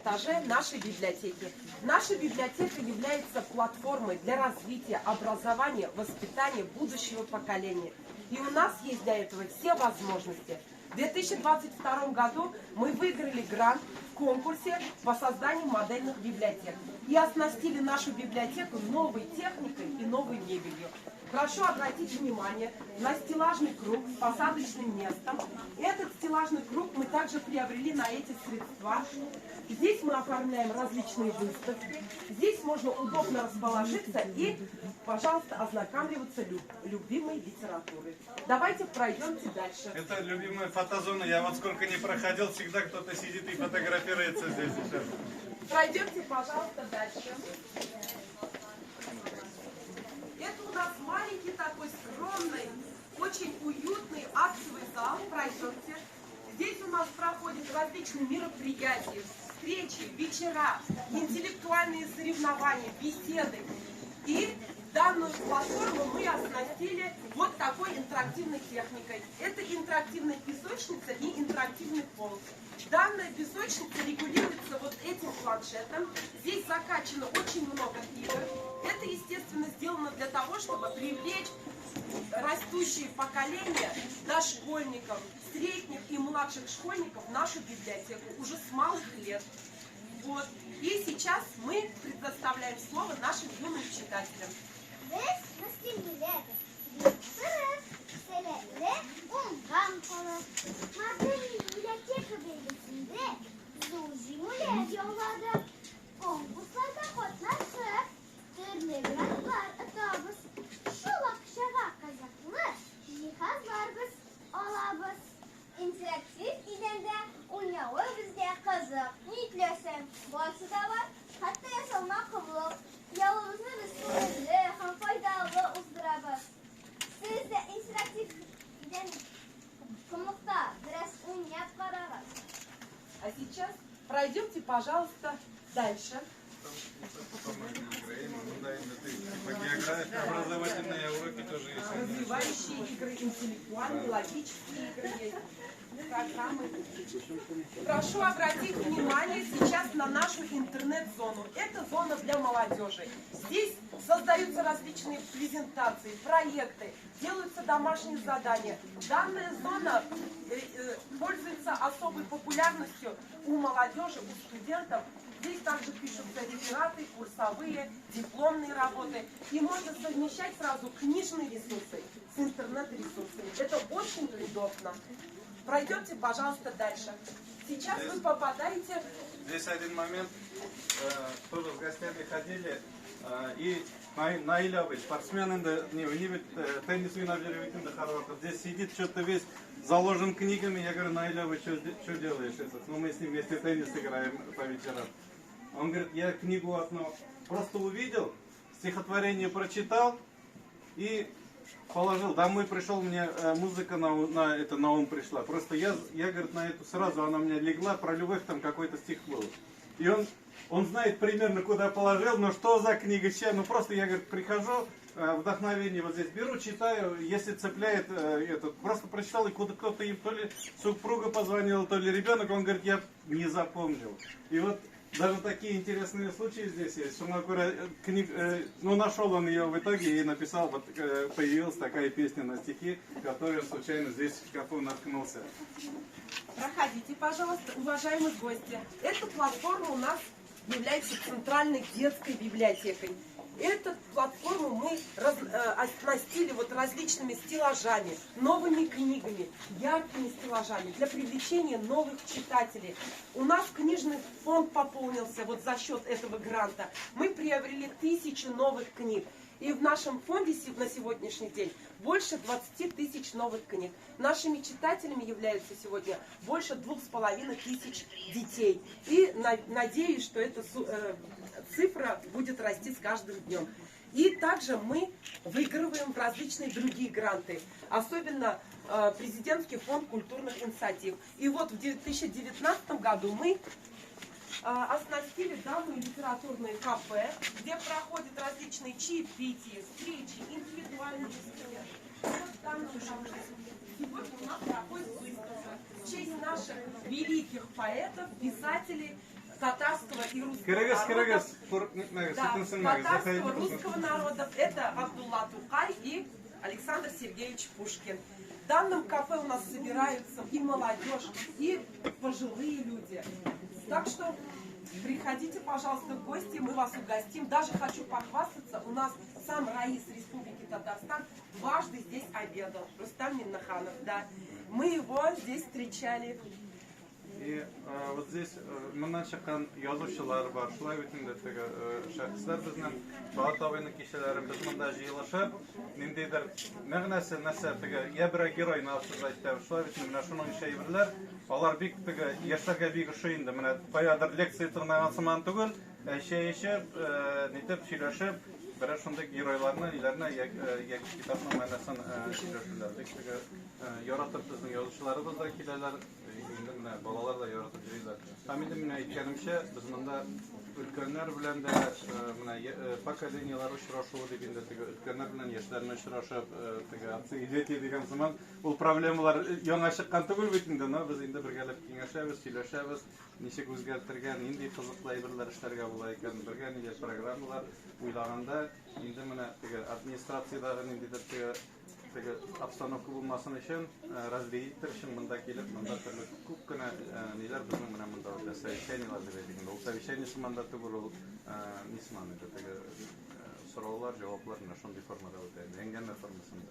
этаже нашей библиотеки. Наша библиотека является платформой для развития, образования, воспитания будущего поколения. И у нас есть для этого все возможности. В 2022 году мы выиграли грант в конкурсе по созданию модельных библиотек и оснастили нашу библиотеку новой техникой и новой мебелью. Прошу обратить внимание на стеллажный круг с посадочным местом. Этот стеллажный круг мы также приобрели на эти средства. Здесь мы оформляем различные выставки. Здесь можно удобно расположиться и, пожалуйста, ознакомливаться любимой литературой. Давайте пройдемте дальше. Это любимая фотозона. Я вот сколько не проходил, всегда кто-то сидит и фотографируется здесь сейчас. Пройдемте, пожалуйста, дальше. Это у нас маленький такой скромный, очень уютный актовый зал. Пройдемте. Здесь у нас проходят различные мероприятия, встречи, вечера, интеллектуальные соревнования, беседы. И данную платформу мы оснастили вот такой интерактивной техникой. Это интерактивная песочница и интерактивный пол. Данная песочница регулируется вот этим планшетом. Здесь закачано очень много игр. Это, естественно, сделано для того, чтобы привлечь растущее поколение дошкольников, средних и младших школьников в нашу библиотеку уже с малых лет. Вот. И сейчас мы предоставляем слово нашим юным читателям. İnteraktif gidende unyağı bizge kızık, nitlesin, boyası da var, hatta yaşamına kıvılık, yavrunuzu biz sürekli, hem faydalı uzdurabız. Siz de interaktif giden kımlıkta biraz unyap kararız. А сейчас пройдемте, пожалуйста, дальше. По географии образовательные уроки тоже есть. Развивающие игры, интеллектуальные, логические игры есть. Программы. Прошу обратить внимание сейчас на нашу интернет-зону. Это зона для молодежи. Здесь создаются различные презентации, проекты, делаются домашние задания. Данная зона пользуется особой популярностью у молодежи, у студентов. Здесь также пишутся рефераты, курсовые, дипломные работы. И можно совмещать сразу книжные ресурсы с интернет-ресурсами. Это очень удобно. Пройдемте, пожалуйста, дальше. Сейчас вы попадаете... Здесь один момент. Тоже с гостями ходили. И Наилович, спортсмен, не любит теннис и здесь сидит, что-то весь заложен книгами. Я говорю, Наилович, что делаешь? Ну, мы с ним вместе теннис играем по вечерам. Он говорит, я книгу одну просто увидел, стихотворение прочитал и положил. Домой пришел, мне музыка на ум пришла. Просто я говорит, на эту сразу она мне легла, про любовь там какой-то стих был. И он знает примерно, куда положил, но что за книга, чья. Ну просто я, говорит, прихожу, вдохновение вот здесь беру, читаю, если цепляет, просто прочитал, и кто-то им, то ли супруга позвонила, то ли ребенок, он говорит, я не запомнил. И вот даже такие интересные случаи здесь есть. Ну, нашел он ее в итоге и написал, вот появилась такая песня на стихи, которую он случайно здесь в шкафу наткнулся. Проходите, пожалуйста, уважаемые гости. Эта платформа у нас является центральной детской библиотекой. Эту платформу мы оснастили вот различными стеллажами, новыми книгами, яркими стеллажами для привлечения новых читателей. У нас книжный фонд пополнился вот за счет этого гранта. Мы приобрели 1000 новых книг. И в нашем фонде на сегодняшний день больше 20 тысяч новых книг. Нашими читателями являются сегодня больше 2500 детей. И надеюсь, что эта цифра будет расти с каждым днем. И также мы выигрываем различные другие гранты. Особенно президентский фонд культурных инициатив. И вот в 2019 году мы оснастили данное литературное кафе, где проходят различные чаепития, встречи, индивидуальные беседы. Вот данное кафе. Сегодня у нас проходит выставка в честь наших великих поэтов, писателей, татарского и русского Керегес, народов. керегес, Татарского, русского народов это Абдулла Тукай и Александр Сергеевич Пушкин. В данном кафе у нас собираются и молодежь, и пожилые люди. Так что приходите, пожалуйста, в гости, мы вас угостим. Даже хочу похвастаться, у нас сам Раис Республики Татарстан дважды здесь обедал. Рустам Миннаханов, да. Мы его здесь встречали. И вот здесь мындан чыккан язучылар бар, шулай бүтүндө теге шәхесләр безнең Бала табыйны кишәләрен без монда җыелышып, ниндидер мәгънәсе нәрсә теге я бер герой насыз әйтә, шулай бүтүн менә шуның шәйберләр, алар бик теге яшьләргә бик ошый инде, менә каядыр лекция тыңлаган сыман түгел, чәешеп, нитеп сөйләшеп, берәр шундый геройларны иләренә яки китапның мәгънәсен сөйләшәләр. Бик теге яратып безнең язучыларыбыз да киләләр. Инде менә балалар да яратып йөриләр. Һәм инде менә әйткәнемчә, без монда өлкәннәр белән дә менә поколениялар очрашуы дип инде теге өлкәннәр белән яшьләрне очрашып, теге отцы и дети дигән заман ул проблемалар яңа чыккан түгел бит инде, но без инде бергәләп киңәшәбез, сөйләшәбез, ничек үзгәртергә, нинди кызыклы әйберләр эшләргә була икән, бергә нидә программалар уйлаганда, инде менә теге администрациядагы ниндидер теге обстановка булмасын өчен, развитие өчен монда килеп, монда төрле күп кенә ниләр безнең менә монда совещаниелар дип әйтик. Ул совещание сыманда түгел, ул нисман иде, теге сораулар, җаваплар менә шундый формада үтә, әңгәмә формасында.